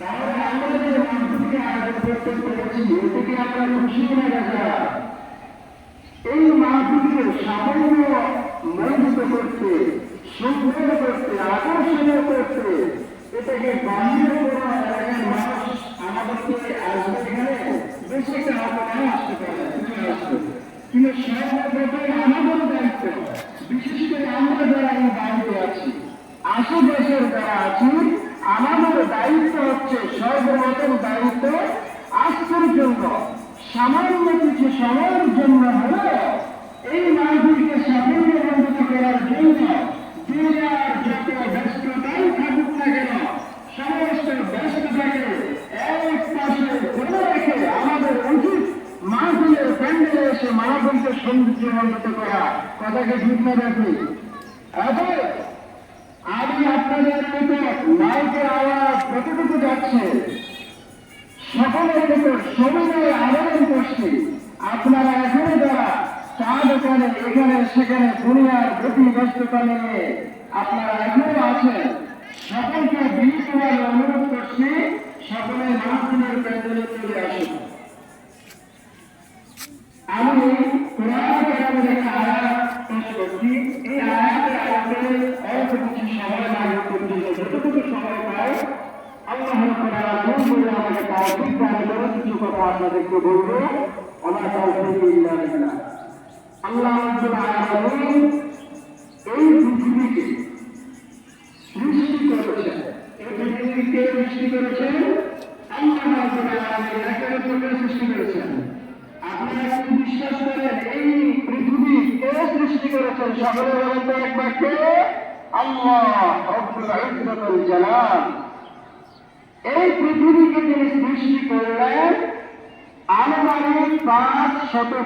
তাহলে আমরা যে মাহফিলকে আয়োজন করতে পেরেছি এতে কি আমরা খুশি হয়ে গেছে? এই মাহফিলকে সাফল্য মণ্ডিত করতে, সুন্দর করতে, আকর্ষণীয় করতে, এটাকে বাহিরের কোনো এলাকার মানুষ আমাদেরকে আসবে এখানে বেশি টাকা করে আসতে পারে, কিন্তু সর্বপ্রথম আমাদের দায়িত্ব, বিশেষ করে আমরা যারা এই বাড়িতে আছি, আশেপাশের যারা আছি, আমাদের দায়িত্ব হচ্ছে সর্বপ্রথম দায়িত্ব আজকের জন্য সামান্য কিছু সময়ের জন্য হলে এই মাহফিলকে সাফল্যমণ্ডিত করার জন্য দুনিয়ার যত ব্যস্ততাই থাকুক না কেন সমস্ত ব্যস্ততাকে এক পাশে ধরে রেখে আমাদের উচিত মাহফিলের প্যান্ডেলে এসে মাহফিলকে সৌন্দর্যমণ্ডিত করা। কথাকে ঠিক না রাখি। এখন আমি আপনাদের নিকট মাইকের আওয়াজ কতটুকু যাচ্ছে সকলের নিকট সবিনয় আবেদন করছি, আপনারা এখানে যারা চা দোকানে এখানে সেখানে দুনিয়ার গতি ব্যস্ততা নিয়ে আপনারা এখনো আছেন, সকলকে বিনীতভাবে অনুরোধ করছি সকলে মাহফিলের প্যান্ডেলে চলে আসুন। আমি কোরআন কারিমের একটা আয়াত পেশ করছি। এই আয়াতের আয়াতে অল্প কিছু সময় লাগে পর্যন্ত যতটুকু সময় পায় আল্লাহ রাব্বুল আলামিন বলে আমাকে তৌফিক দান করে কিছু কথা আপনাদেরকে বলবো। ওমা তৌফিক ইল্লা বিল্লাহ। আল্লাহ রাব্বুল আলামিন এই পৃথিবীকে সৃষ্টি করেছেন। এই পৃথিবীকে সৃষ্টি করেছেন আল্লাহ রাব্বুল আলামিন একের উপরে সৃষ্টি করেছেন। আপনারা কি বিশ্বাস করেন এই পৃথিবী কে সৃষ্টি করেছেন? সকলে বলেন তো একবার কে? আল্লাহ রব্বুল ইজ্জতুল জালাল। এই পৃথিবীকে তিনি সৃষ্টি করলেন আনুমানিক 500